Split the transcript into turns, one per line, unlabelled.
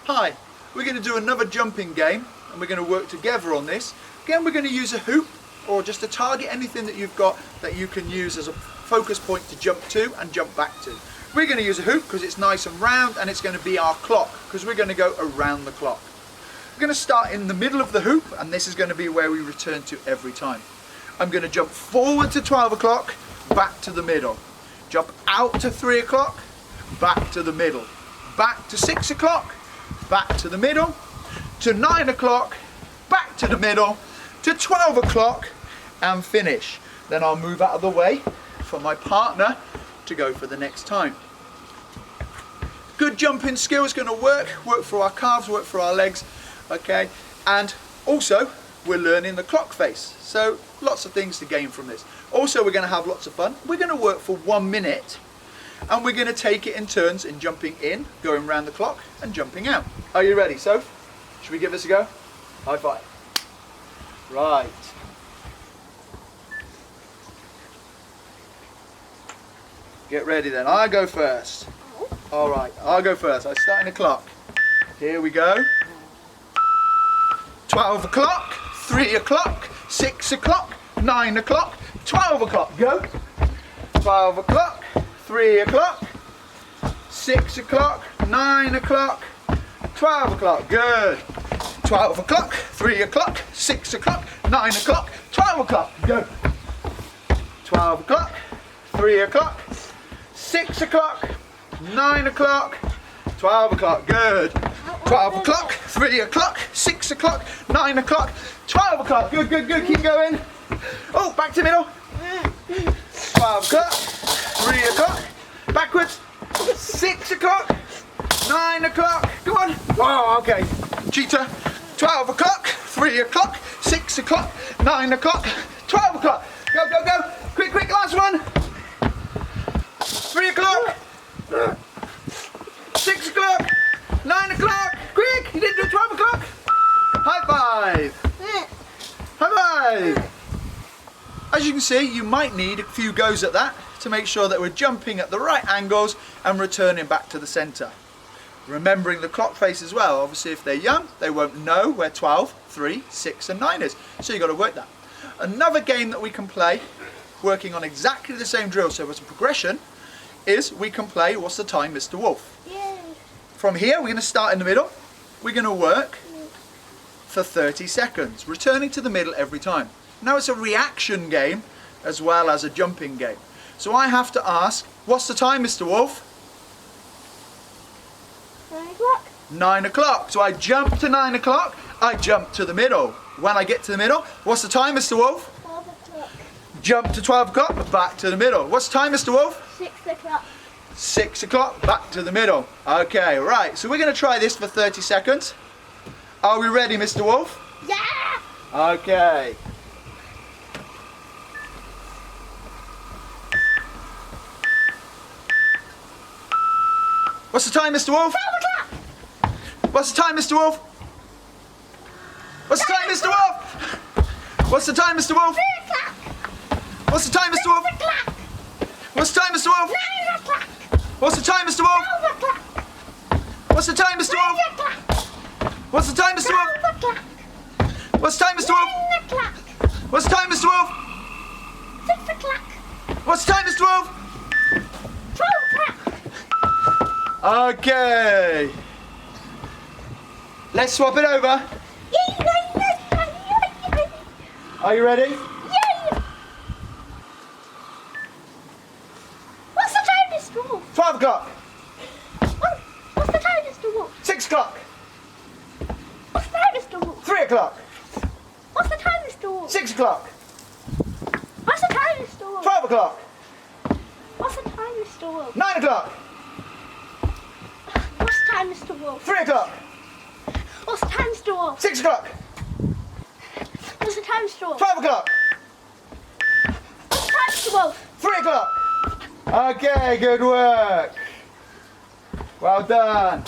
Hi, we're going to do another jumping game and we're going to work together on this. Again, we're going to use a hoop or just a target, anything that you've got that you can use as a focus point to jump to and jump back to. We're going to use a hoop because it's nice and round, and it's going to be our clock because we're going to go around the clock. We're going to start in the middle of the hoop, and this is going to be where we return to every time. I'm going to jump forward to 12 o'clock, back to the middle. Jump out to 3 o'clock, back to the middle. Back to 6 o'clock, back to the middle. To 9 o'clock, back to the middle. To 12 o'clock, and finish. Then I'll move out of the way for my partner to go for the next time. Good jumping skill is going to work for our calves, work for our legs, okay? And also, we're learning the clock face. So lots of things to gain from this. Also, we're going to have lots of fun. We're going to work for 1 minute, and we're going to take it in turns in jumping in, going around the clock, and jumping out. Are you ready, Soph? Should we give this a go? High five. Right. Get ready then. I go first. All right, I'll go first. I'm starting the clock. Here we go. 12 o'clock, 3 o'clock, 6 o'clock, 9 o'clock, 12 o'clock. Go. 12 o'clock, 3 o'clock, 6 o'clock, 9 o'clock, 12 o'clock. Good. 12 o'clock, 3 o'clock, 6 o'clock, 9 o'clock, 12 o'clock. Go. 12 o'clock, 3 o'clock, 6 o'clock, 9 o'clock, 12 o'clock. Good. 12 o'clock, 3 o'clock, 6 o'clock, 9 o'clock, 12 o'clock. Good, good, good. Keep going. Oh, back to middle. 12 o'clock, 3 o'clock, backwards, 6 o'clock, 9 o'clock. Go on. Oh, okay. Cheetah. 12 o'clock, 3 o'clock, 6 o'clock, 9 o'clock, 12 o'clock. Go, go, go. Quick, quick, last one. 3 o'clock, 6 o'clock, 9 o'clock. Quick, you didn't do 12 o'clock. High five. High five. As you can see, you might need a few goes at that to make sure that we're jumping at the right angles and returning back to the centre. Remembering the clock face as well. Obviously, if they're young, they won't know where 12, 3, 6 and 9 is. So you've got to work that. Another game that we can play, working on exactly the same drill, so as a progression, is we can play What's the Time, Mr. Wolf? Yay. From here, we're going to start in the middle. We're going to work for 30 seconds, returning to the middle every time. Now it's a reaction game as well as a jumping game. So I have to ask, what's the time, Mr. Wolf?
9 o'clock.
9 o'clock. So I jump to 9 o'clock, I jump to the middle. When I get to the middle, what's the time, Mr. Wolf?
12 o'clock.
Jump to 12 o'clock, back to the middle. What's the time, Mr. Wolf?
6 o'clock.
6 o'clock, back to the middle. Okay, right. So we're going to try this for 30 seconds. Are we ready, Mr. Wolf?
Yeah!
Okay. What's the time, Mr. Wolf?
12 o'clock.
What's the time, Mr. Wolf? What's the time, Mr. Wolf? What's the time, Mr. Wolf?
3 o'clock.
What's the time, Mr. Wolf?
6 o'clock.
What's the time, Mr. Wolf?
9 o'clock.
What's the time, Mr. Wolf?
12 o'clock.
What's the time, Mr.
3
Wolf?
o'clock.
What's the time, Mr.
12
Wolf?
o'clock.
What's the time, Mr. Wolf?
9 o'clock.
What's the time, Mr. Wolf?
6 o'clock.
What's the time, Mr. Wolf?
12 o'clock.
Okay. Let's swap it over. Are you ready?
Yeah. What's the time, Mr. Wolf?
12 o'clock.
What's the time, Mr. Wolf?
6 o'clock.
What's the time, Mr. Wolf?
3 o'clock.
What's the time, Mr. Wolf?
6 o'clock.
What's the time, Mr. Wolf?
12 o'clock.
What's the time, Mr. Wolf?
9 o'clock.
What's the time, Mr. Wolf?
3 o'clock.
What's the time, Mr. Wolf?
6 o'clock.
What's the time, Mr. Wolf?
12 o'clock.
What's the time, Mr. Wolf?
3 o'clock. Okay, good work. Well done.